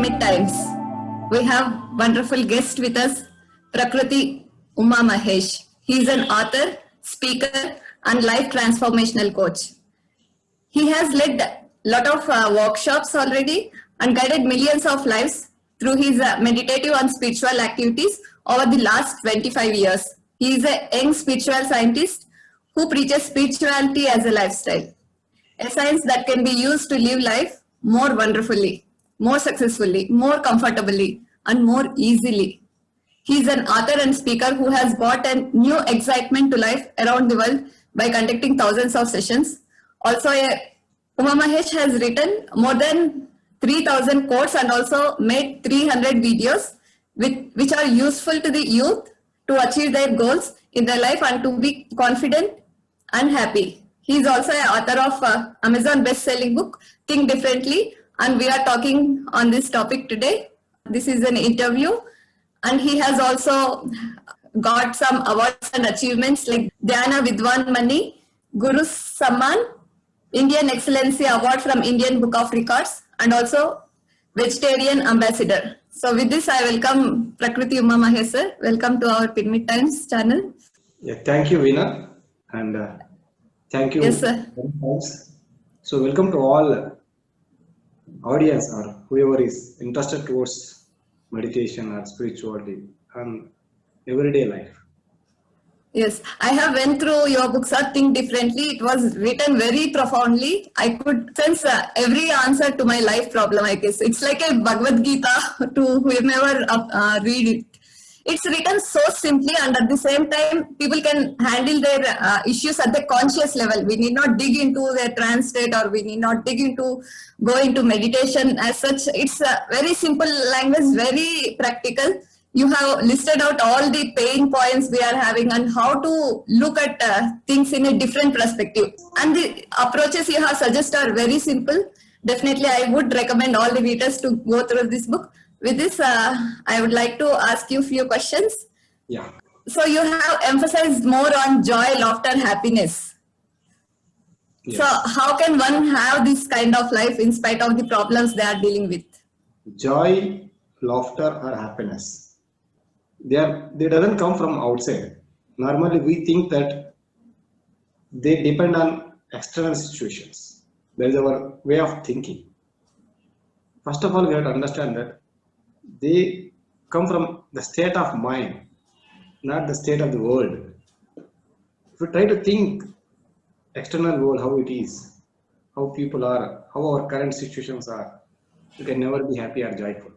Pyramid Times. We have wonderful guest with us, Prakriti Uma Mahesh. He is an author, speaker, and life transformational coach. He has led a lot of workshops already and guided millions of lives through his meditative and spiritual activities over the last 25 years. He is a young spiritual scientist who preaches spirituality as a lifestyle, a science that can be used to live life more wonderfully, more successfully, more comfortably, and more easily. He is an author and speaker who has brought a new excitement to life around the world by conducting thousands of sessions. Also, Uma Mahesh has written more than 3,000 quotes and also made 300 videos which are useful to the youth to achieve their goals in their life and to be confident and happy. He is also an author of Amazon best-selling book, Think Differently, and we are talking on this topic today. This is an interview, and he has also got some awards and achievements like Dhyana Vidwan Mani, Guru Samman, Indian Excellency Award from Indian Book of Records, and also Vegetarian Ambassador. So with this, I welcome Prakriti Uma Mahesh sir. Welcome to our Pyramid Times channel. Yeah, thank you, Veena, and thank you. Yes, sir. So welcome to all audience or whoever is interested towards meditation or spirituality and everyday life. Yes, I have went through your book, sir, Think Differently. It was written very profoundly. I could sense every answer to my life problem, I guess. It's like a Bhagavad Gita to whomever read it. It's written so simply, and at the same time, people can handle their issues at the conscious level. We need not dig into their trance state, or we need not go into meditation as such. It's a very simple language, very practical. You have listed out all the pain points we are having and how to look at things in a different perspective. And the approaches you have suggested are very simple. Definitely, I would recommend all the readers to go through this book. With this, I would like to ask you a few questions. Yeah. So you have emphasized more on joy, laughter, happiness. Yes. So how can one have this kind of life in spite of the problems they are dealing with? Joy, laughter, or happiness. They doesn't come from outside. Normally, we think that they depend on external situations. That is our way of thinking. First of all, we have to understand that they come from the state of mind, not the state of the world. If you try to think external world, how it is, how people are, how our current situations are, you can never be happy or joyful.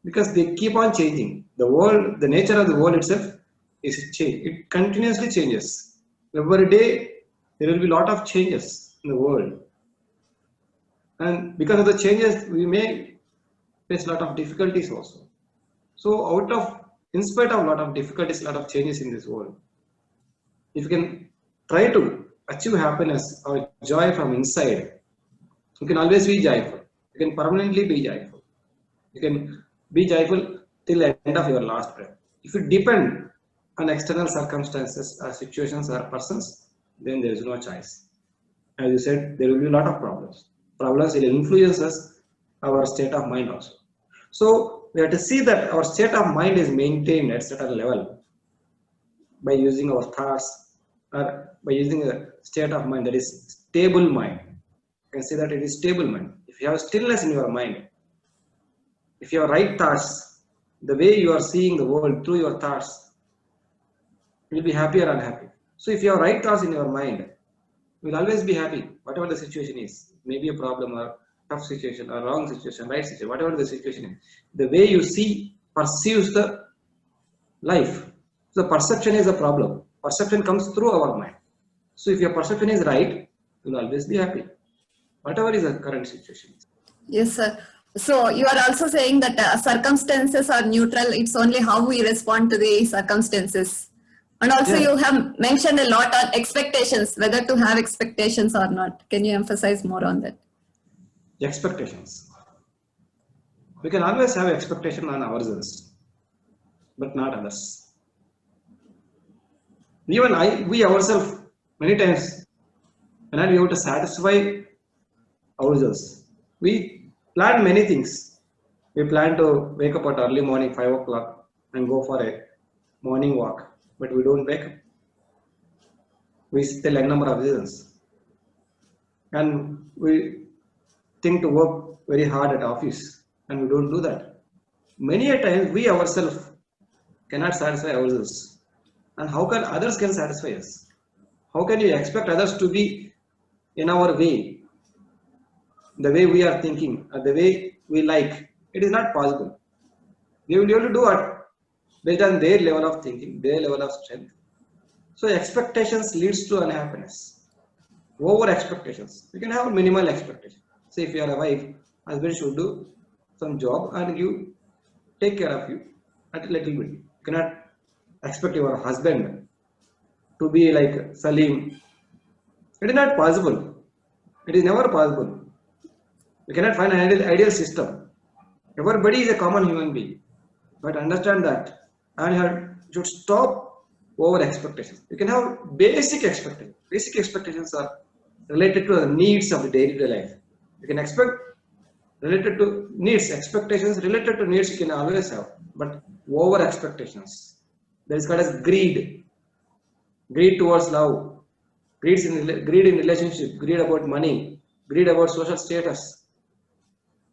Because they keep on changing. The world, the nature of the world itself is change. It continuously changes. Every day there will be a lot of changes in the world. And because of the changes, we may face a lot of difficulties also. So in spite of a lot of difficulties, a lot of changes in this world, if you can try to achieve happiness or joy from inside, you can always be joyful. You can permanently be joyful. You can be joyful till the end of your last breath. If you depend on external circumstances or situations or persons, then there is no choice. As you said, there will be a lot of problems. Problems will influence us, our state of mind also. So we have to see that our state of mind is maintained at a certain level by using our thoughts or by using a state of mind that is stable mind. You can say that it is stable mind. If you have stillness in your mind, if you have right thoughts, the way you are seeing the world through your thoughts, you will be happy or unhappy. So if you have right thoughts in your mind, you will always be happy, whatever the situation is. Maybe a problem or tough situation or wrong situation, right situation, whatever the situation is. The way you perceives the life. So the perception is a problem. Perception comes through our mind. So if your perception is right, you will always be happy, whatever is the current situation. Yes, sir. So you are also saying that circumstances are neutral. It's only how we respond to the circumstances. And also you have mentioned a lot on expectations, whether to have expectations or not. Can you emphasize more on that? Expectations. We can always have expectation on ourselves, but not others. Even we ourselves, many times, when we have to satisfy ourselves, we plan many things. We plan to wake up at early morning, 5 o'clock, and go for a morning walk, but we don't wake up. We still a number of reasons. And we think to work very hard at office, and we don't do that. Many a times we ourselves cannot satisfy ourselves. And how can others can satisfy us? How can you expect others to be in our way, the way we are thinking, or the way we like? It is not possible. They will be able to do it based on their level of thinking, their level of strength. So expectations leads to unhappiness. Over expectations. You can have minimal expectation. Say if you are a wife, husband should do some job and you take care of you at a little bit. You cannot expect your husband to be like Salim. It is not possible. It is never possible. You cannot find an ideal system. Everybody is a common human being. But understand that and you should stop over expectations. You can have basic expectations. Basic expectations are related to the needs of the day-to-day life. You can expect related to needs, expectations related to needs you can always have, but over expectations. That is called as greed. Greed towards love, greed in relationship, greed about money, greed about social status.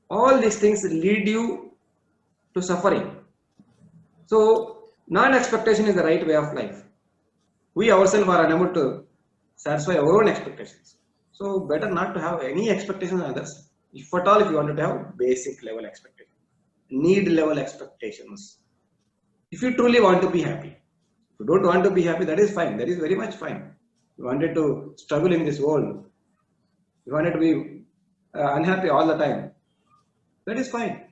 All these things lead you to suffering. So non-expectation is the right way of life. We ourselves are unable to satisfy our own expectations. So better not to have any expectations on others. If at all, if you wanted to have basic level expectations, need level expectations. If you truly want to be happy, if you don't want to be happy, that is fine. That is very much fine. You wanted to struggle in this world. You wanted to be unhappy all the time. That is fine.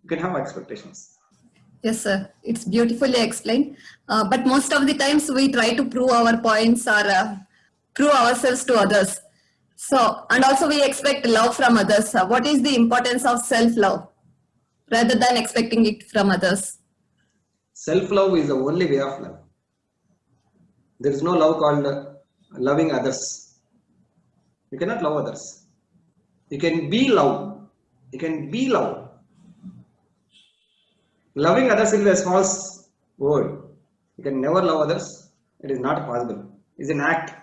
You can have expectations. Yes, sir. It's beautifully explained. But most of the times we try to prove our points or prove ourselves to others. So, and also we expect love from others. What is the importance of self-love rather than expecting it from others? Self-love is the only way of love. There is no love called loving others. You cannot love others. You can be love. You can be love. Loving others is a false word. You can never love others. It is not possible. It is an act.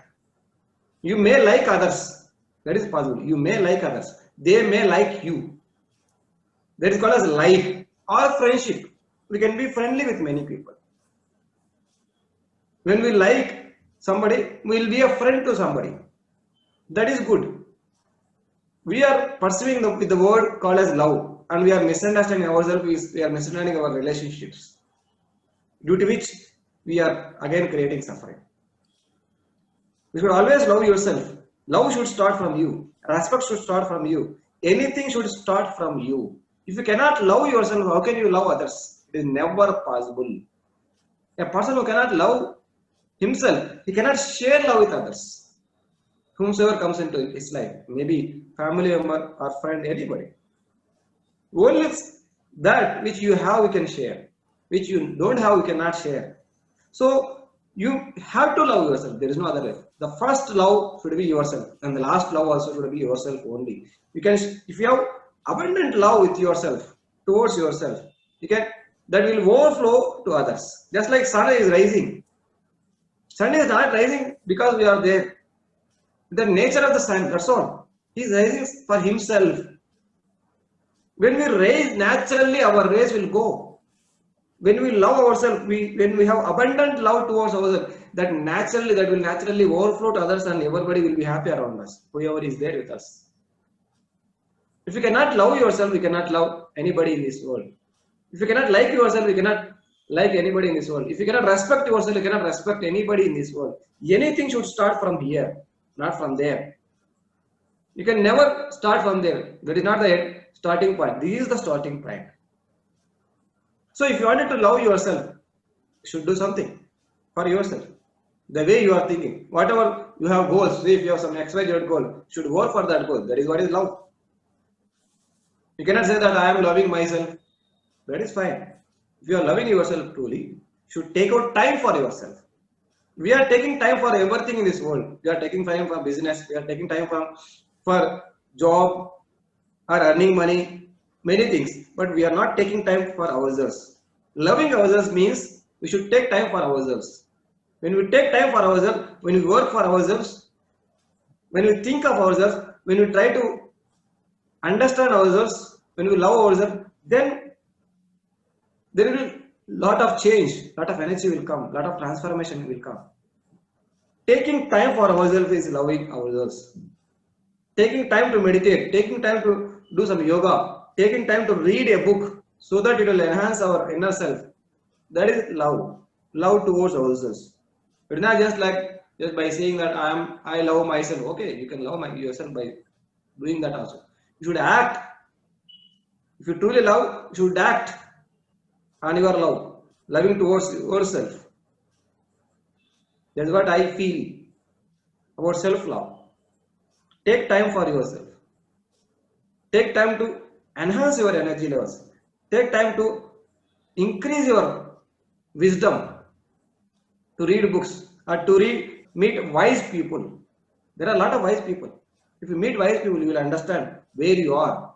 You may like others. That is possible. You may like others. They may like you. That is called as like or friendship. We can be friendly with many people. When we like somebody, we will be a friend to somebody. That is good. We are pursuing with the word called as love, and we are misunderstanding ourselves. We are misunderstanding our relationships, due to which we are again creating suffering. You should always love yourself. Love should start from you. Respect should start from you. Anything should start from you. If you cannot love yourself, how can you love others? It is never possible. A person who cannot love himself, he cannot share love with others. Whomsoever comes into his life, maybe family member or friend, anybody. Only that which you have, you can share. Which you don't have, you cannot share. So you have to love yourself. There is no other way. The first love should be yourself, and the last love also should be yourself only. You can, if you have abundant love with yourself, towards yourself, you can, that will overflow to others. Just like sun is rising. Sun is not rising because we are there. The nature of the sun, that's all. He is rising for himself. When we raise, naturally our rays will go. When we love ourselves, when we have abundant love towards ourselves, that will naturally overflow to others, and everybody will be happy around us, whoever is there with us. If you cannot love yourself, you cannot love anybody in this world. If you cannot like yourself, you cannot like anybody in this world. If you cannot respect yourself, you cannot respect anybody in this world. Anything should start from here, not from there. You can never start from there. That is not the starting point. This is the starting point. So if you wanted to love yourself, you should do something for yourself. The way you are thinking, whatever you have goals, say if you have some XYZ goal, you should work for that goal. That is what is love. You cannot say that I am loving myself. That is fine. If you are loving yourself truly, you should take out time for yourself. We are taking time for everything in this world. We are taking time for business. We are taking time for job or earning money. many things, but we are not taking time for ourselves. Loving ourselves means we should take time for ourselves. When we take time for ourselves, when we work for ourselves, when we think of ourselves, when we try to understand ourselves, when we love ourselves, then there will be lot of change, lot of energy will come, lot of transformation will come. Taking time for ourselves is loving ourselves. Taking time to meditate, taking time to do some yoga, taking time to read a book so that it will enhance our inner self. That is love. Love towards ourselves. It's not just like just by saying that I love myself. Okay, you can love yourself by doing that also. You should act. If you truly love, you should act on your love, loving towards yourself. That's what I feel about self-love. Take time for yourself. Take time to enhance your energy levels. Take time to increase your wisdom, to read books or to meet wise people. There are a lot of wise people. If you meet wise people, you will understand where you are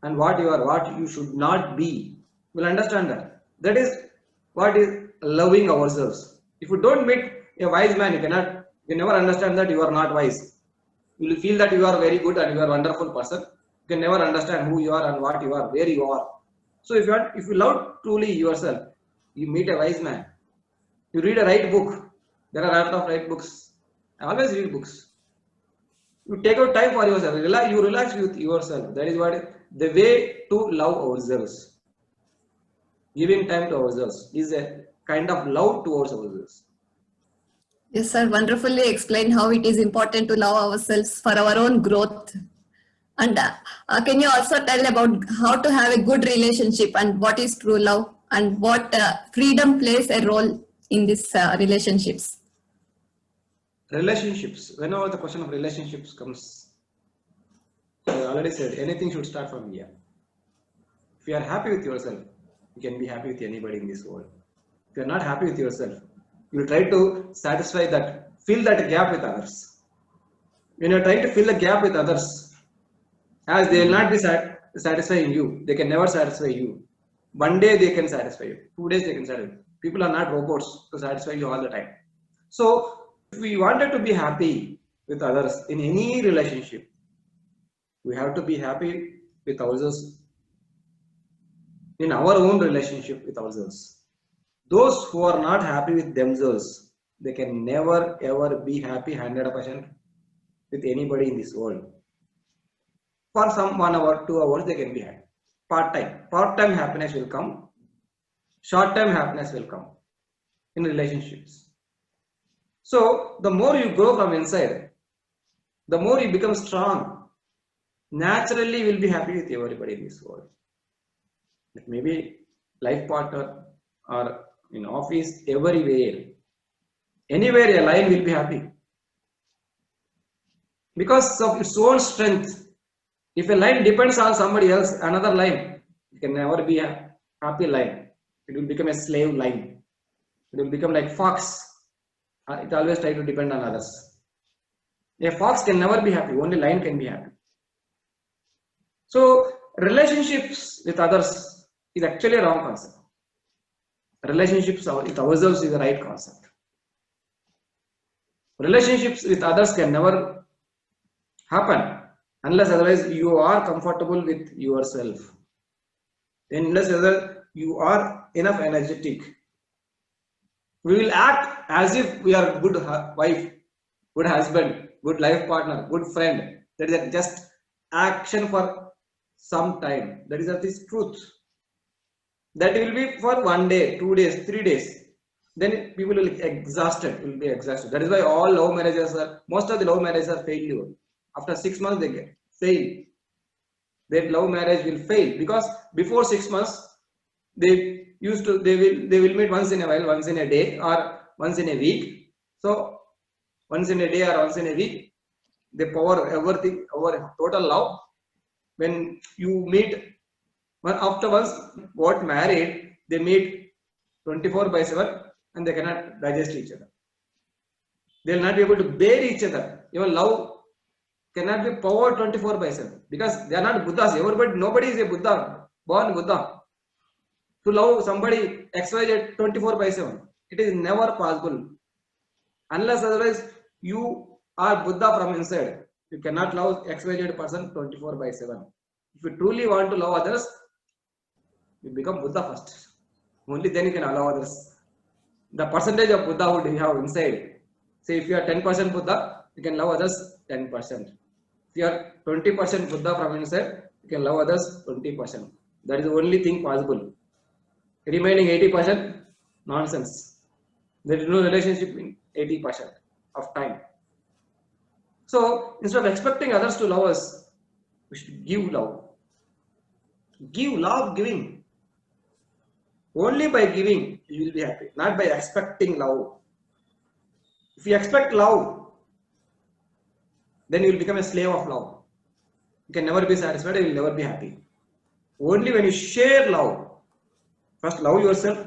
and what you are, what you should not be. You will understand that. That is what is loving ourselves. If you don't meet a wise man, you never understand that you are not wise. You will feel that you are very good and you are a wonderful person. You can never understand who you are and what you are, where you are. So if you love truly yourself, you meet a wise man. You read a right book. There are a lot of right books. I always read books. You take out time for yourself. You relax with yourself. That is what the way to love ourselves. Giving time to ourselves is a kind of love towards ourselves. Yes, sir. Wonderfully explained how it is important to love ourselves for our own growth. And can you also tell about how to have a good relationship and what is true love and what freedom plays a role in these relationships? Relationships. Whenever the question of relationships comes, I already said anything should start from here. If you are happy with yourself, you can be happy with anybody in this world. If you are not happy with yourself, you will try to satisfy that, fill that gap with others. When you are trying to fill the gap with others, as they will not be satisfying you, they can never satisfy you. One day they can satisfy you, 2 days they can satisfy you. People are not robots to satisfy you all the time. So, if we wanted to be happy with others in any relationship, we have to be happy with ourselves in our own relationship with ourselves. Those who are not happy with themselves, they can never ever be happy 100% with anybody in this world. For some 1 hour, 2 hours, they can be happy. Part-time happiness will come. Short-term happiness will come in relationships. So the more you grow from inside, the more you become strong. Naturally, you will be happy with everybody in this world. Maybe life partner or in office, everywhere. Anywhere a line will be happy. Because of its own strength. If a line depends on somebody else, another line, it can never be a happy line. It will become a slave line. It will become like fox. It always tries to depend on others. A fox can never be happy. Only lion can be happy. So relationships with others is actually a wrong concept. Relationships with ourselves is the right concept. Relationships with others can never happen unless otherwise you are comfortable with yourself. Unless other you are enough energetic. We will act as if we are good wife, good husband, good life partner, good friend. That is just action for some time. That is the truth. That will be for 1 day, 2 days, 3 days. Then people will be exhausted. Will be exhausted. That is why all love marriages most of the love marriages are failure. After 6 months they fail. Their love marriage will fail because before 6 months they will meet once in a while, once in a day or once in a week. So once in a day or once in a week, they pour everything, our total love. When you meet, after once got married, they meet 24/7 and they cannot digest each other. They will not be able to bear each other. Even love cannot be powered 24/7 because they are not Buddhas. Nobody is a Buddha, born Buddha. To love somebody XYZ 24/7, it is never possible. Unless otherwise you are Buddha from inside. You cannot love XYZ person 24/7. If you truly want to love others, you become Buddha first. Only then you can allow others. The percentage of Buddha would you have inside. Say if you are 10% Buddha, you can love others 10%. If you are 20% Buddha from inside, you can love others 20%. That is the only thing possible. Remaining 80%, nonsense. There is no relationship in 80% of time. So instead of expecting others to love us, we should give love. Give love, giving. Only by giving you will be happy, not by expecting love. If you expect love, then you will become a slave of love. You can never be satisfied, you will never be happy. Only when you share love, first love yourself,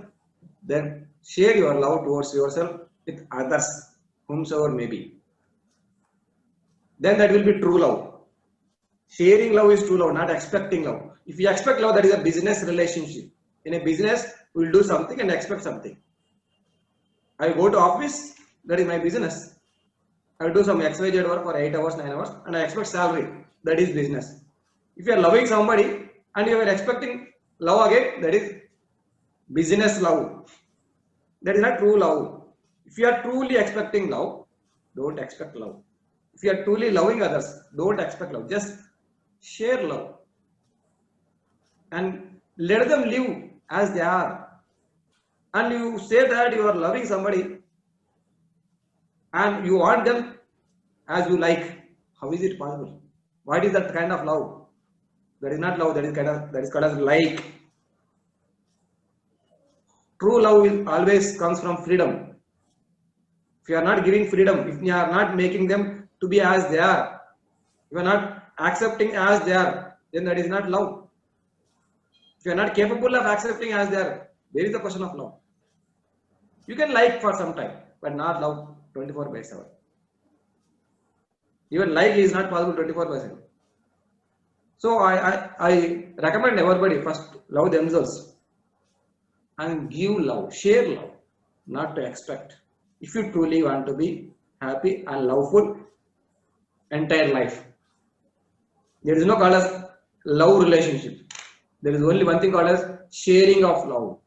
then share your love towards yourself with others, whomsoever may be. Then that will be true love. Sharing love is true love, not expecting love. If you expect love, that is a business relationship. In a business, we will do something and expect something. I go to office, that is my business. I will do some XYZ work for 8 hours, 9 hours, and I expect salary. That is business. If you are loving somebody and you are expecting love again, that is business love. That is not true love. If you are truly expecting love, don't expect love. If you are truly loving others, don't expect love. Just share love and let them live as they are. And you say that you are loving somebody and you want them as you like. How is it possible? What is that kind of love? That is not love. That is called as like. True love always comes from freedom. If you are not giving freedom, if you are not making them to be as they are, if you are not accepting as they are, then that is not love. If you are not capable of accepting as they are, there is the question of love. You can like for some time, but not love 24/7. Even like is not possible 24/7. So I recommend everybody first love themselves and give love, share love, not to expect. If you truly want to be happy and loveful entire life, there is no called as love relationship. There is only one thing called as sharing of love.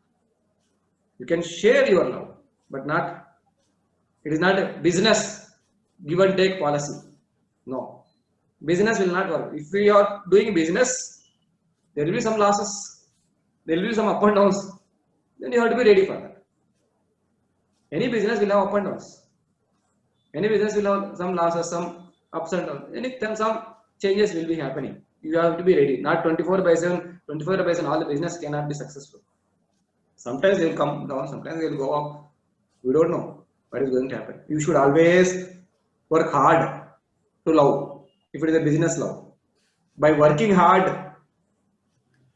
You can share your love, but it is not a business give and take policy. No, business will not work. If we are doing business, there will be some losses, there will be some up and downs. Then you have to be ready for that. Any business will have up and downs. Any business will have some losses, some ups and downs. Some changes will be happening. You have to be ready. Not 24/7. 24/7 all the business cannot be successful. Sometimes they will come down, sometimes they will go up. We don't know what is going to happen. You should always work hard to love. If it is a business love, by working hard,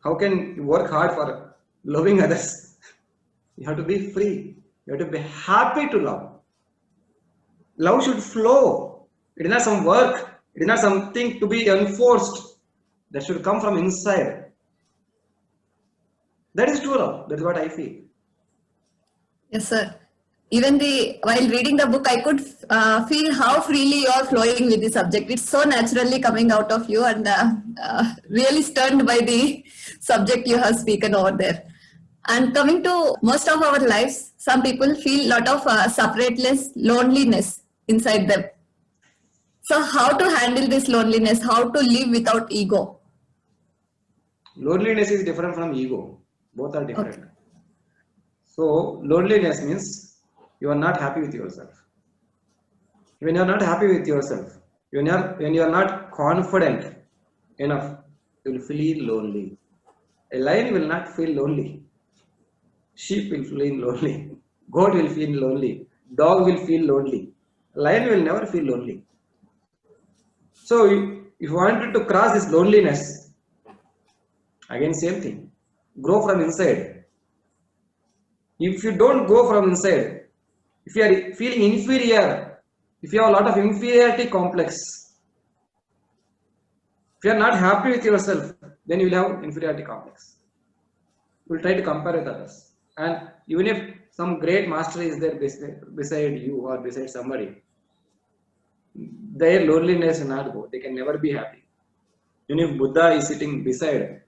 how can you work hard for loving others? You have to be free. You have to be happy to love. Love should flow. It is not some work. It is not something to be enforced. That should come from inside. That is true love. That is what I feel. Yes, sir. Even while reading the book, I could feel how freely you are flowing with the subject. It's so naturally coming out of you, and really stunned by the subject you have spoken over there. And coming to most of our lives, some people feel a lot of separateness, loneliness inside them. So how to handle this loneliness? How to live without ego? Loneliness is different from ego. Both are different. Okay. So loneliness means you are not happy with yourself. When you are not happy with yourself, when you are not confident enough, you will feel lonely. A lion will not feel lonely. Sheep will feel lonely. Goat will feel lonely. Dog will feel lonely. Lion will never feel lonely. So if you wanted to cross this loneliness, again same thing. Grow from inside. If you don't go from inside, if you are feeling inferior, if you have a lot of inferiority complex, If you are not happy with yourself, then you will have inferiority complex. You will try to compare with others. And even if some great master is there beside you or beside somebody, their loneliness will not go. They can never be happy. Even if Buddha is sitting beside,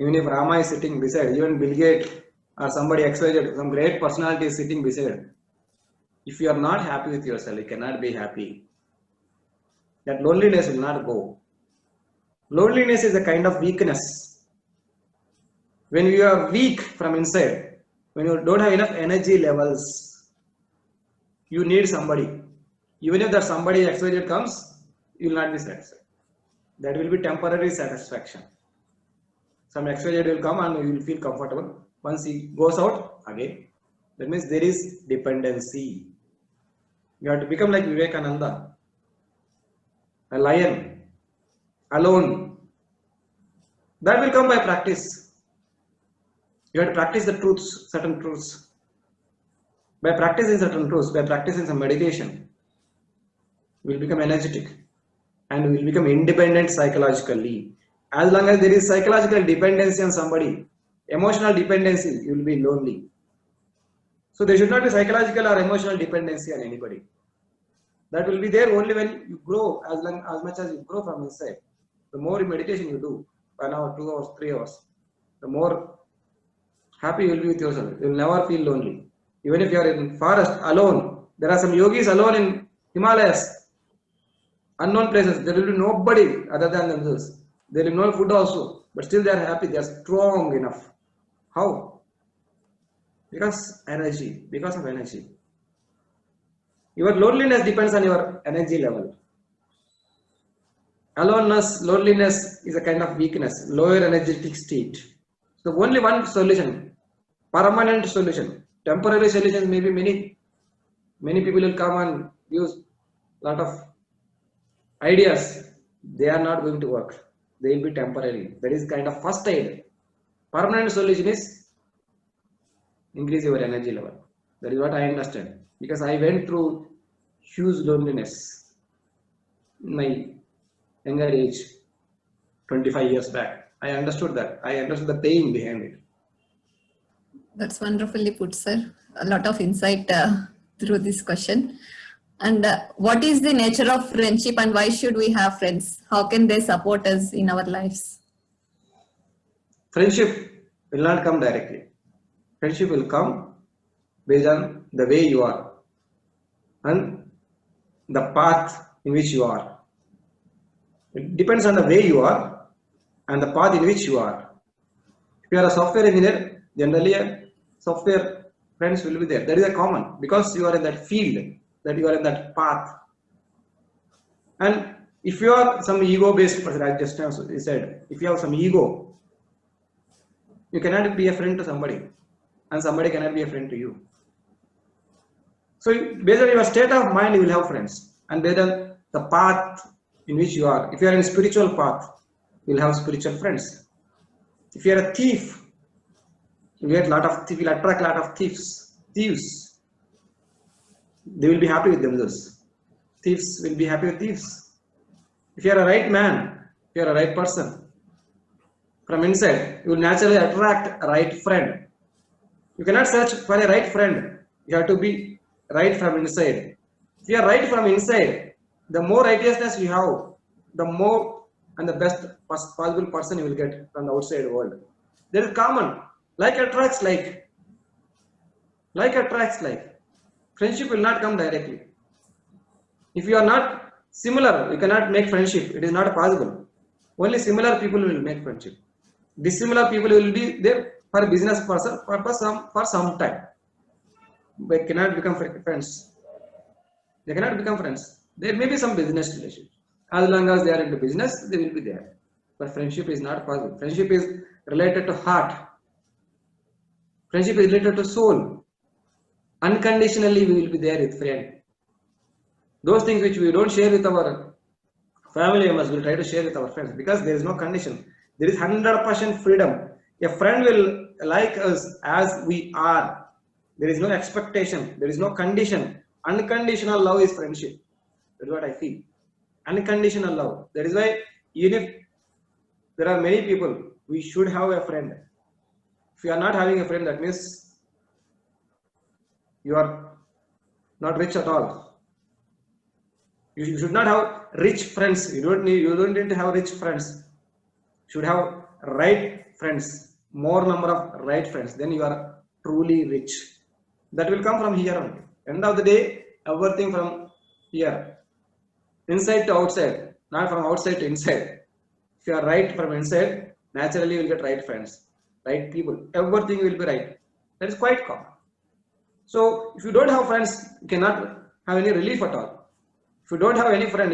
even if Rama is sitting beside, even Bill Gates or somebody XYZ, some great personality is sitting beside. If you are not happy with yourself, you cannot be happy. That loneliness will not go. Loneliness is a kind of weakness. When you are weak from inside, when you don't have enough energy levels, you need somebody. Even if that somebody XYZ comes, you will not be satisfied. That will be temporary satisfaction. Some XYZ will come and you will feel comfortable. Once he goes out, again. That means there is dependency. You have to become like Vivekananda, a lion, alone. That will come by practice. You have to practice the truths, certain truths. By practicing certain truths, by practicing some meditation, you will become energetic and you will become independent psychologically. As long as there is psychological dependency on somebody, emotional dependency, you will be lonely. So there should not be psychological or emotional dependency on anybody. That will be there only when you grow, as much as you grow from inside. The more meditation you do, 1 hour, 2 hours, 3 hours, the more happy you will be with yourself. You will never feel lonely. Even if you are in forest alone, there are some yogis alone in Himalayas, unknown places. There will be nobody other than themselves. There will be no food also, but still they are happy. They are strong enough. How? Because energy. Because of energy. Your loneliness depends on your energy level. Aloneness, loneliness is a kind of weakness, lower energetic state. So only one solution, permanent solution. Temporary solutions, maybe many people will come and use lot of ideas. They are not going to work. They will be temporary. That is kind of first aid. Permanent solution is increase your energy level. That is what I understand. Because I went through huge loneliness in my younger age, 25 years back. I understood that. I understood the pain behind it. That's wonderfully put, sir. A lot of insight through this question. And what is the nature of friendship and why should we have friends? How can they support us in our lives? Friendship will not come directly. Friendship will come based on the way you are and the path in which you are. It depends on the way you are and the path in which you are. If you are a software engineer, generally software friends will be there. That is a common because you are in that field, that you are in that path. And if you are some ego-based person, I just said, if you have some ego, you cannot be a friend to somebody, and somebody cannot be a friend to you. So based on your state of mind, you will have friends, and based on the path in which you are. If you are in a spiritual path, you will have spiritual friends. If you are a thief, you will attract a lot of thieves. They will be happy with themselves. Thieves will be happy with thieves. If you are a right man, if you are a right person, from inside, you will naturally attract a right friend. You cannot search for a right friend. You have to be right from inside. If you are right from inside, the more righteousness you have, the more and the best possible person you will get from the outside world. There is common. Like attracts like. Like attracts like. Friendship will not come directly. If you are not similar, you cannot make friendship. It is not possible. Only similar people will make friendship. Dissimilar people will be there for business purpose for some time. They cannot become friends. They cannot become friends. There may be some business relationship. As long as they are into business, they will be there. But friendship is not possible. Friendship is related to heart. Friendship is related to soul. Unconditionally, we will be there with friend. Those things which we don't share with our family members, we will try to share with our friends because there is no condition. There is 100% freedom. A friend will like us as we are. There is no expectation. There is no condition. Unconditional love is friendship. That is what I feel. Unconditional love. That is why even if there are many people, we should have a friend. If you are not having a friend, that means you are not rich at all. You should not have rich friends. You don't need to have rich friends. You should have right friends, more number of right friends. Then you are truly rich. That will come from here only. End of the day, everything from here, inside to outside, not from outside to inside. If you are right from inside, naturally you will get right friends, right people. Everything will be right. That is quite common. So if you don't have friends, you cannot have any relief at all. If you don't have any friend,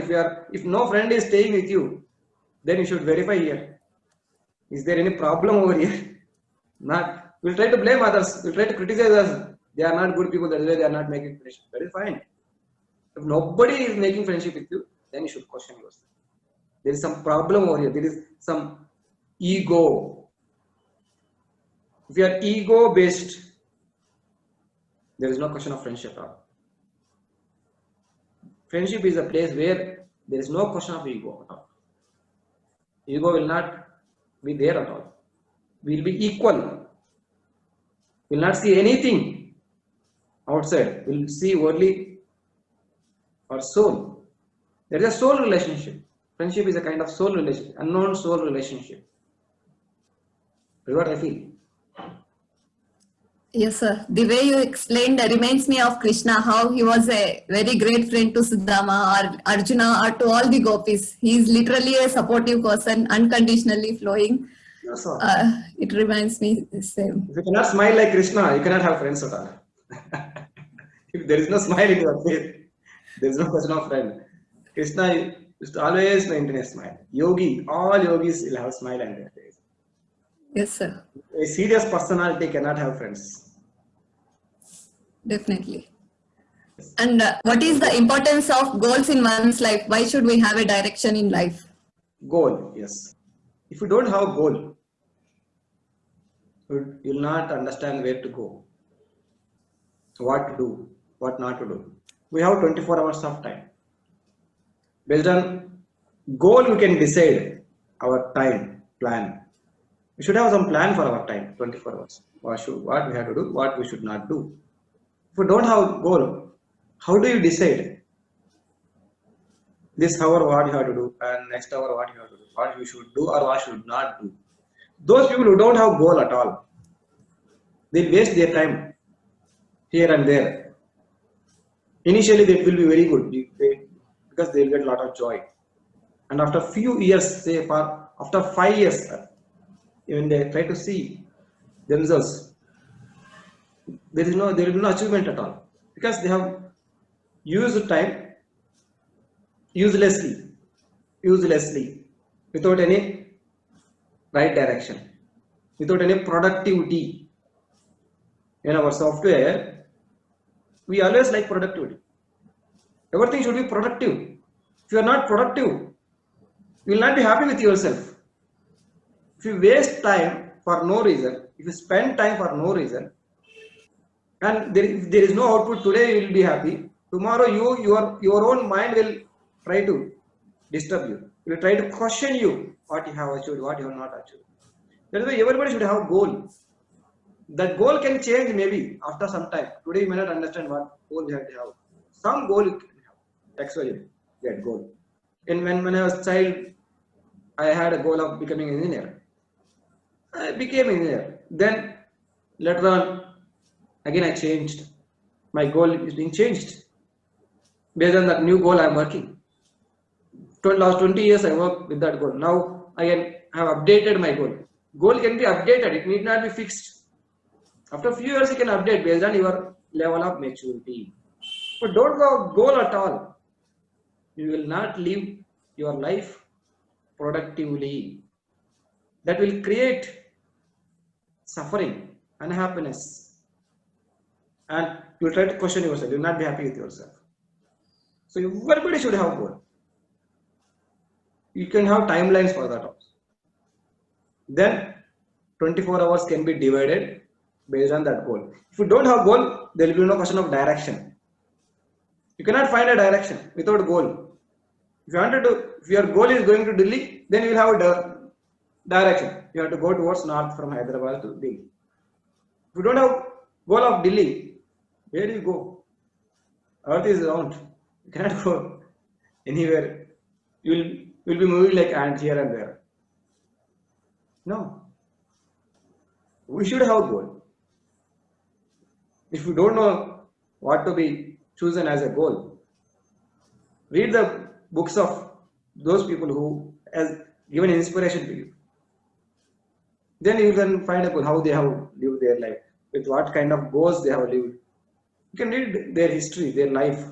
if no friend is staying with you, then you should verify here. Is there any problem over here? Not. We'll try to blame others. We'll try to criticize us. They are not good people. That is why they are not making friendship. That is fine. If nobody is making friendship with you, then you should question yourself. There is some problem over here. There is some ego. If you are ego based, there is no question of friendship at all. Friendship is a place where there is no question of ego at all. Ego will not be there at all. We will be equal. We will not see anything outside. We will see only our soul. There is a soul relationship. Friendship is a kind of soul relationship, unknown soul relationship. That's what I feel. Yes, sir. The way you explained reminds me of Krishna, how he was a very great friend to Sudama or Arjuna or to all the gopis. He is literally a supportive person, unconditionally flowing. That's all. It reminds me the same. If you cannot smile like Krishna, you cannot have friends at all. If there is no smile in your face, there is no question of friend. Krishna used to always maintain a smile. Yogi, all yogis will have smile on their face. Yes, sir. A serious personality cannot have friends. Definitely. And what is the importance of goals in one's life? Why should we have a direction in life? Goal, yes. If you don't have a goal, you will not understand where to go, what to do, what not to do. We have 24 hours of time. Based on goal, we can decide our time plan. We should have some plan for our time, 24 hours. What we have to do, what we should not do. If you don't have a goal, how do you decide? This hour what you have to do and next hour what you have to do, what you should do or what should not do. Those people who don't have goal at all, they waste their time here and there. Initially that will be very good because they will get a lot of joy. And after few years, say after 5 years, when they try to see themselves, there will be no achievement at all because they have used time uselessly without any right direction, without any productivity. In our software, we always like productivity. Everything should be productive. If you are not productive, you will not be happy with yourself. If you waste time for no reason, if you spend time for no reason, and if there is no output today, you will be happy. Tomorrow, your own mind will try to disturb you. It will try to question you what you have achieved, what you have not achieved. That is why everybody should have a goal. That goal can change maybe after some time. Today you may not understand what goal you have to have. Some goal you can have. Actually, that goal. And when I was a child, I had a goal of becoming an engineer. I became an engineer. Then later on, again I changed. My goal is being changed. Based on that new goal I am working. Last 20 years I worked with that goal. Now I have updated my goal. Goal can be updated. It need not be fixed. After a few years you can update based on your level of maturity. But don't go goal at all. You will not live your life productively. That will create suffering, unhappiness. And you will try to question yourself. You will not be happy with yourself. So everybody should have a goal. You can have timelines for that also. Then 24 hours can be divided based on that goal. If you don't have goal, there will be no question of direction. You cannot find a direction without goal. If you wanted to, if your goal is going to Delhi, then you will have a direction. You have to go towards north from Hyderabad to Delhi. If you don't have goal of Delhi, where do you go? Earth is round. You cannot go anywhere. You will be moving like ant here and there. No. We should have goal. If you don't know what to be chosen as a goal, read the books of those people who has given inspiration to you. Then you can find out how they have lived their life, with what kind of goals they have lived. You can read their history, their life,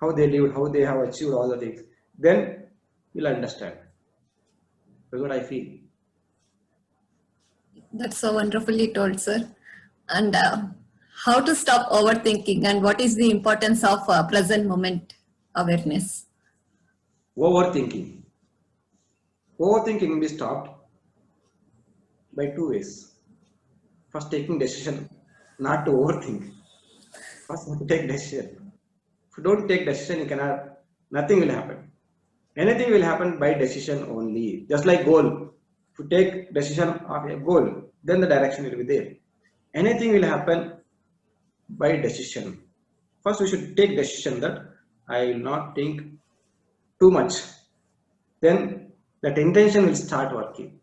how they lived, how they have achieved all the things. Then you'll understand. That's what I feel. That's so wonderfully told, sir. And how to stop overthinking and what is the importance of present moment awareness? Overthinking. Overthinking can be stopped by two ways. First, taking decision not to overthink. First, you have to take decision. If you don't take decision, you cannot. Nothing will happen. Anything will happen by decision only. Just like goal. If you take decision of a goal, then the direction will be there. Anything will happen by decision. First, we should take decision that I will not think too much. Then that intention will start working.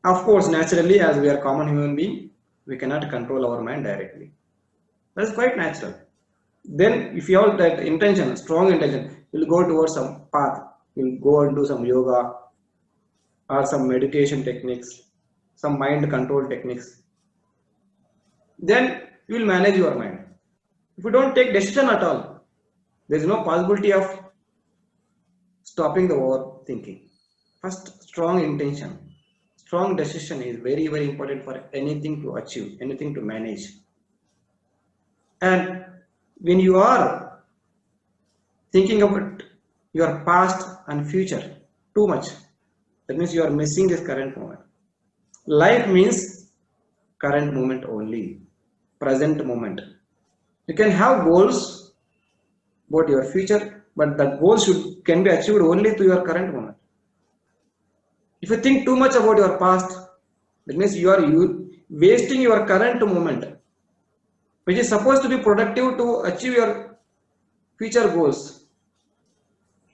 Of course, naturally, as we are common human being, we cannot control our mind directly. That is quite natural. Then, if you have that intention, strong intention, you'll go towards some path. You'll go and do some yoga or some meditation techniques, some mind control techniques. Then you will manage your mind. If you don't take decision at all, there is no possibility of stopping the overthinking. First, strong intention. Strong decision is very, very important for anything to achieve, anything to manage. And when you are thinking about your past and future too much, that means you are missing this current moment. Life means current moment only, present moment. You can have goals about your future, but that goals can be achieved only to your current moment. If you think too much about your past, that means you are wasting your current moment, which is supposed to be productive to achieve your future goals.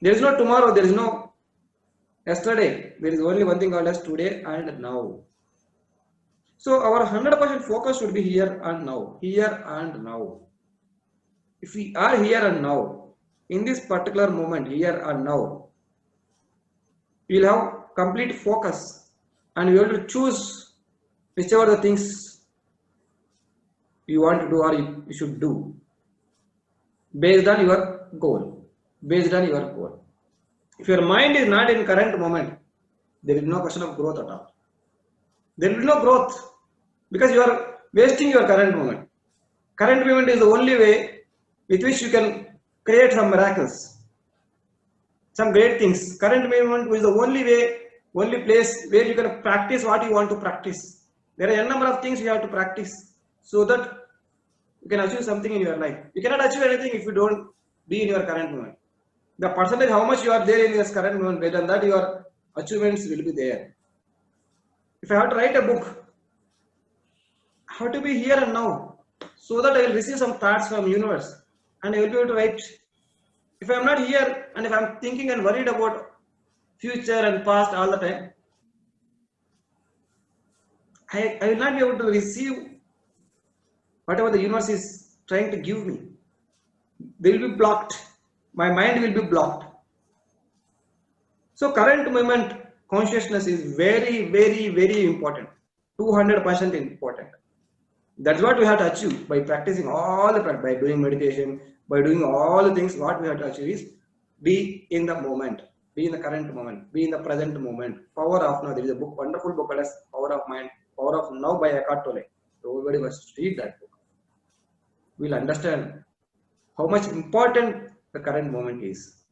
There is no tomorrow, there is no yesterday. There is only one thing called as today and now. So our 100% focus should be here and now, here and now. If we are here and now, in this particular moment, here and now, we will have complete focus and we will choose whichever the things you want to do or you should do based on your goal. Based on your goal. If your mind is not in current moment, there is no question of growth at all. There will be no growth because you are wasting your current moment. Current moment is the only way with which you can create some miracles, some great things. Current moment is the only way, only place where you can practice what you want to practice. There are a number of things you have to practice so that you can achieve something in your life. You cannot achieve anything if you don't be in your current moment. The percentage how much you are there in this current moment, based on that your achievements will be there. If I have to write a book, I have to be here and now, so that I will receive some thoughts from universe and I will be able to write. If I am not here and if I am thinking and worried about future and past all the time, I will not be able to receive whatever the universe is trying to give me. They will be blocked. My mind will be blocked. So current moment consciousness is very, very, very important. 200% important. That's what we have to achieve by practicing all the practice, by doing meditation, by doing all the things. What we have to achieve is be in the moment, be in the current moment, be in the present moment. Power of Now. There is a book, wonderful book called Power of Mind, Power of Now by Eckhart Tolle. So everybody must read that book. We'll understand how much important the current moment is.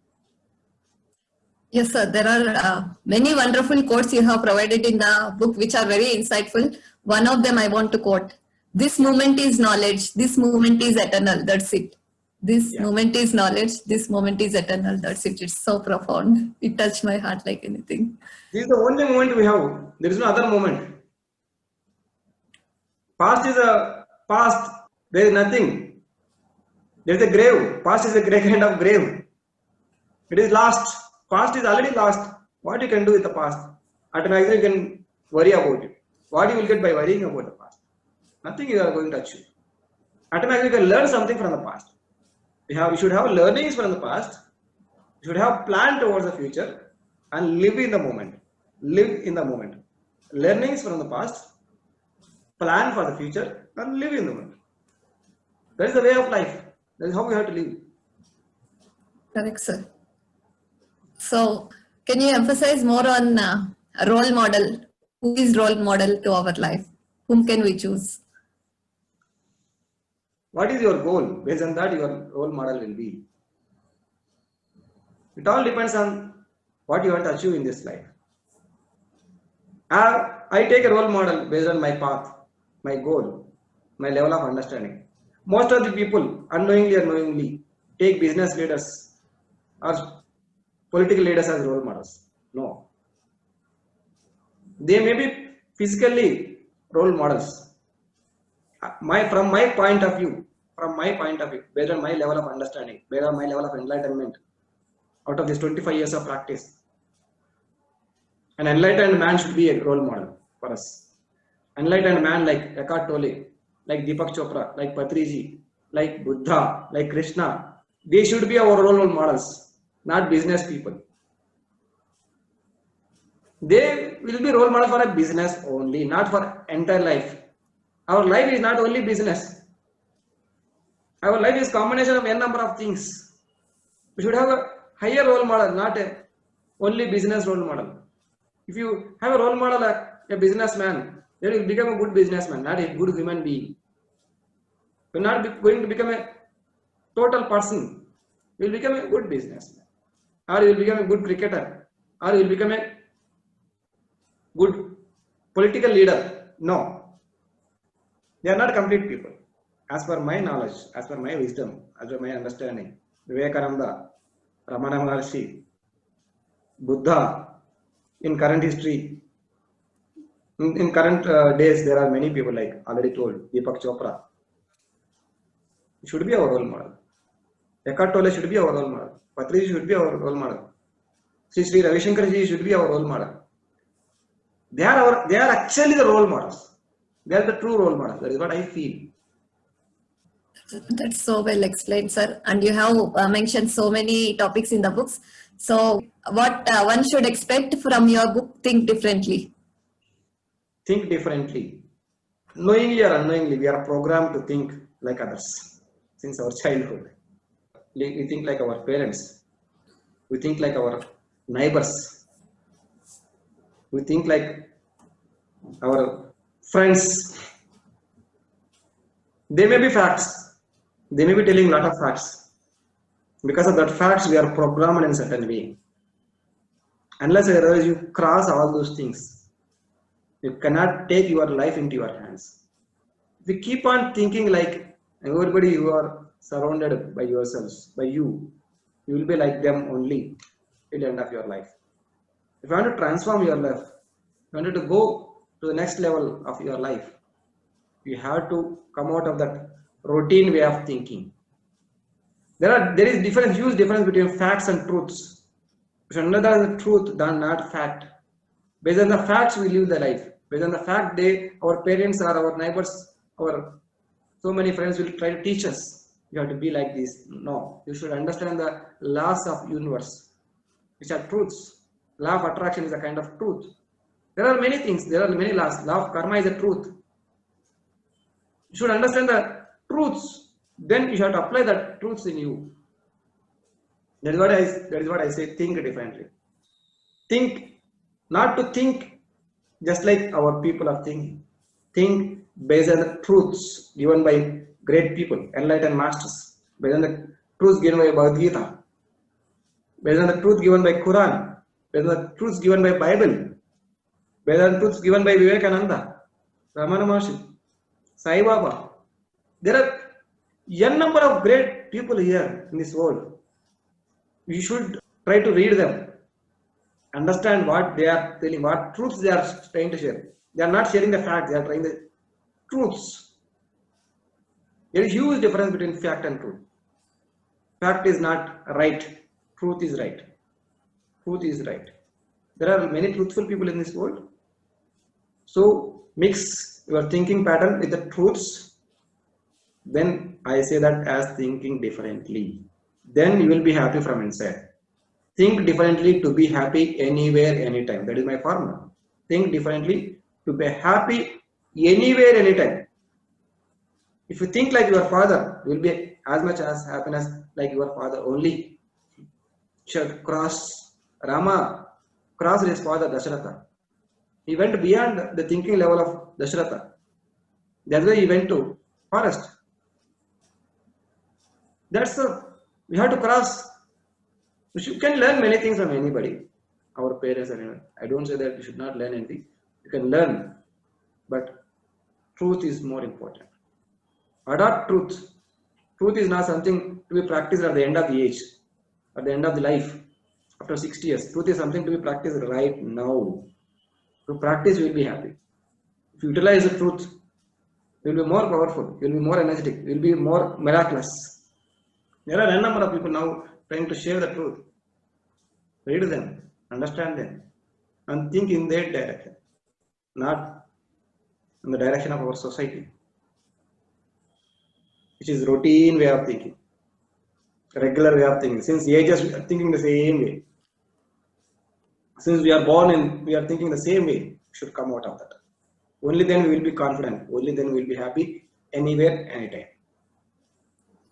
Yes, sir. There are many wonderful quotes you have provided in the book, which are very insightful. One of them I want to quote. This moment is knowledge. This moment is eternal. That's it. This Yeah. moment is knowledge. This moment is eternal. That's it. It's so profound. It touched my heart like anything. This is the only moment we have. There is no other moment. Past is a past. There is nothing. There is a grave. Past is a kind of grave. It is lost. Past is already lost. What you can do with the past? Automatically you can worry about it. What you will get by worrying about the past? Nothing you are going to achieve. Automatically you can learn something from the past. You should have learnings from the past. You should have plan towards the future and live in the moment. Live in the moment. Learnings from the past, plan for the future, and live in the moment. That is the way of life. That is how we have to live. Correct, sir. So, can you emphasize more on a role model? Who is role model to our life? Whom can we choose? What is your goal? Based on that, your role model will be. It all depends on what you want to achieve in this life. I take a role model based on my path, my goal, my level of understanding. Most of the people, unknowingly or knowingly, take business leaders or political leaders as role models. No. They may be physically role models. From my point of view, based on my level of understanding, based on my level of enlightenment, out of this 25 years of practice, an enlightened man should be a role model for us. Enlightened man like Eckhart Tolle, like Deepak Chopra, like Patriji, like Buddha, like Krishna, they should be our role models, not business people. They will be role model for a business only, not for entire life. Our life is not only business. Our life is combination of n number of things. We should have a higher role model, not a only business role model. If you have a role model like a businessman, then you will become a good businessman, not a good human being. You are not going to become a total person. You will become a good businessman, or you will become a good cricketer, or you will become a good political leader. No, they are not complete people. As per my knowledge, as per my wisdom, as per my understanding, Vivekananda, Ramana Maharshi, Buddha, in current history, in current days, there are many people like already told, Deepak Chopra. Should be our role model. Eckhart Tolle should be our role model. Patriji should be our role model. Sri Ravi Shankar ji should be our role model. They are actually the role models. They are the true role models. That is what I feel. That's so well explained, sir. And you have mentioned so many topics in the books. So, what one should expect from your book, Think Differently? Think differently. Knowingly or unknowingly, we are programmed to think like others since our childhood. We think like our parents. We think like our neighbors. We think like our friends. They may be facts. They may be telling a lot of facts. Because of that facts, we are programmed in a certain way. Unless otherwise you cross all those things, you cannot take your life into your hands. If you keep on thinking like everybody you are surrounded by yourselves, by you will be like them only till the end of your life. If you want to transform your life, if you want to go to the next level of your life, you have to come out of that routine way of thinking. There is huge difference between facts and truths. We should understand the truth than not fact. Based on the facts, we live the life. Based on the fact, our parents or our neighbors, our so many friends will try to teach us. You have to be like this. No, you should understand the laws of universe, which are truths. Law of attraction is a kind of truth. There are many things. There are many laws. Law of karma is a truth. You should understand the truths. Then you have to apply the truths in you. That is what I say. Think differently. Think, not to think just like our people are thinking. Think based on the truths given by great people, enlightened masters. Based on the truths given by Bhagavad Gita. Based on the truth given by Quran. Based on the truths given by Bible. Based on the truths given by Vivekananda, Ramana Maharshi, Sai Baba. There are n number of great great people here in this world. You should try to read them, understand what they are telling, what truths they are trying to share. They are not sharing the facts, they are trying the truths. There is huge difference between fact and truth. Fact is not right, truth is right. Truth is right. There are many truthful people in this world. So mix your thinking pattern with the truths. Then I say that as thinking differently. Then you will be happy from inside. Think differently to be happy anywhere, anytime. That is my formula. Think differently to be happy anywhere, anytime. If you think like your father, you will be as much as happiness like your father only. Should cross Rama crossed his father Dasharatha. He went beyond the thinking level of Dasharatha. That's why he went to forest. That's the we have to cross. You can learn many things from anybody, our parents and anyone. I don't say that you should not learn anything. You can learn, but truth is more important. Adopt truth. Truth is not something to be practiced at the end of the age, at the end of the life, after 60 years. Truth is something to be practiced right now. To practice, you will be happy. If you utilize the truth, you will be more powerful, you will be more energetic, you will be more miraculous. There are a number of people now trying to share the truth. Read them, understand them, and think in that direction, not in the direction of our society, which is routine way of thinking, regular way of thinking. Since ages we are thinking the same way. Since we are born and we are thinking the same way, we should come out of that. Only then we will be confident. Only then we will be happy anywhere, anytime.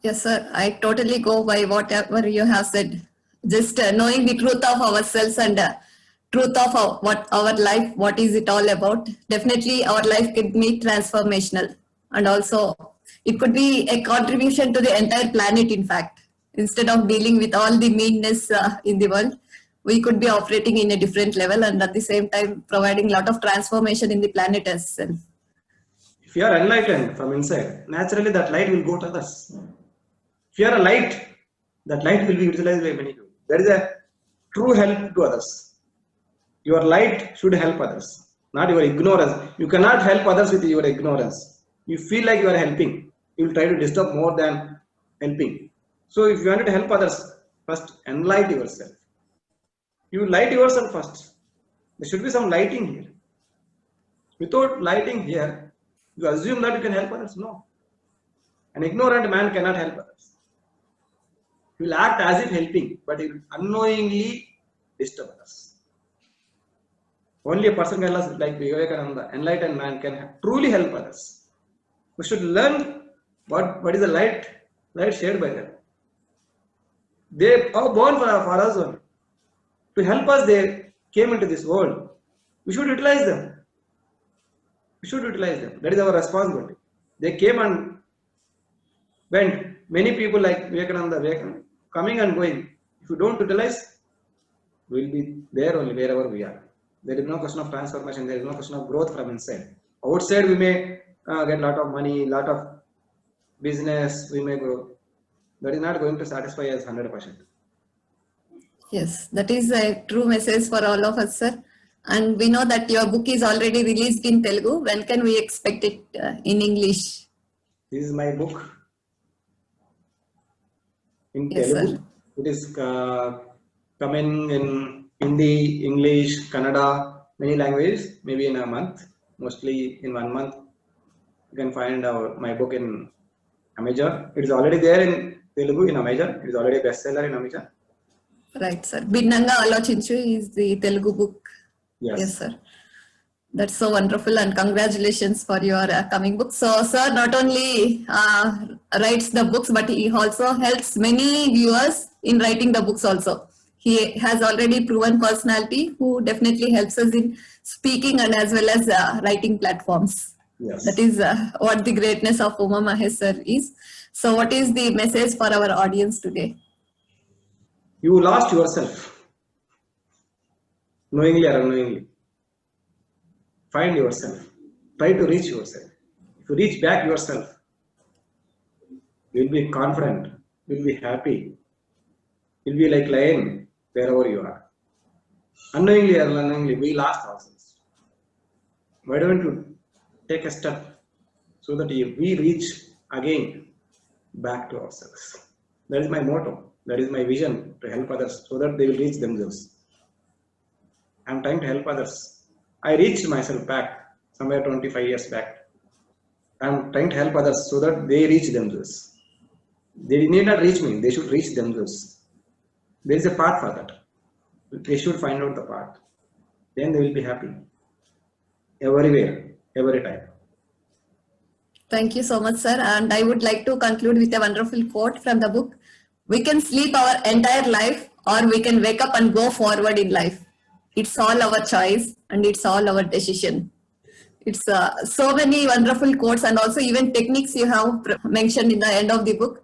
Yes, sir. I totally go by whatever you have said. Just knowing the truth of ourselves and truth of what our life, what is it all about. Definitely our life could be transformational. And also it could be a contribution to the entire planet, in fact. Instead of dealing with all the meanness in the world, we could be operating in a different level and at the same time providing a lot of transformation in the planet itself. If you are enlightened from inside, naturally that light will go to others. If you are a light, that light will be utilized by many people. That is a true help to others. Your light should help others, not your ignorance. You cannot help others with your ignorance. You feel like you are helping. You will try to disturb more than helping. So if you want to help others, first enlighten yourself. You light yourself first. There should be some lighting here. Without lighting here, you assume that you can help others. No. An ignorant man cannot help others. He will act as if helping, but he will unknowingly disturb others. Only a person like Vivekananda, enlightened man, can truly help others. We should learn what is the light shared by them. They are born for us only. To help us, they came into this world. We should utilize them. We should utilize them. That is our responsibility. They came and went. Many people like Vivekananda, coming and going. If you don't utilize, we will be there only wherever we are. There is no question of transformation. There is no question of growth from inside. Outside, we may get a lot of money, lot of business. We may grow. That is not going to satisfy us 100%. Yes, that is a true message for all of us, sir. And we know that your book is already released in Telugu. When can we expect it in English? This is my book in Yes, Telugu. sir. It is coming in Hindi, English, Kannada, many languages, maybe in a month, mostly in 1 month. You can find my book in Amazon. It is already there in Telugu in Amazon. It is already a bestseller in Amazon. Right, sir. భిన్నంగా ఆలోచించు is the Telugu book. Yes. Yes, sir. That's so wonderful and congratulations for your coming book. So, sir not only writes the books, but he also helps many viewers in writing the books also. He has already proven personality who definitely helps us in speaking and as well as writing platforms. Yes. That is what the greatness of Uma Mahesh sir is. So, what is the message for our audience today? You lost yourself, knowingly or unknowingly. Find yourself. Try to reach yourself. If you reach back yourself, you will be confident. You'll be happy. You'll be like lion wherever you are. Unknowingly or unknowingly, we lost ourselves. Why don't you take a step so that we reach again back to ourselves? That is my motto. That is my vision, to help others so that they will reach themselves. I'm trying to help others. I reached myself back somewhere 25 years back. I'm trying to help others so that they reach themselves. They need not reach me, they should reach themselves. There is a path for that. They should find out the path. Then they will be happy. Everywhere, every time. Thank you so much, sir. And I would like to conclude with a wonderful quote from the book. We can sleep our entire life, or we can wake up and go forward in life. It's all our choice and it's all our decision. It's so many wonderful quotes and also even techniques you have mentioned in the end of the book.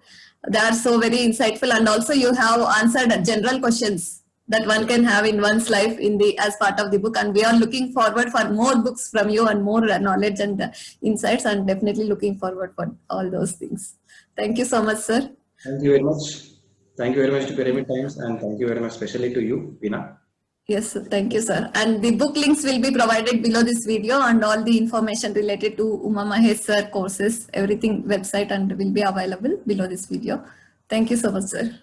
They are so very insightful, and also you have answered general questions that one can have in one's life in the as part of the book. And we are looking forward for more books from you and more knowledge and insights, and definitely looking forward for all those things. Thank you so much, sir. Thank you very much. Thank you very much to Pyramid Times, and thank you very much especially to you, Veena. Yes, sir. Thank you, sir. And the book links will be provided below this video, and all the information related to Uma Mahesh sir courses, everything website, and will be available below this video. Thank you so much, sir.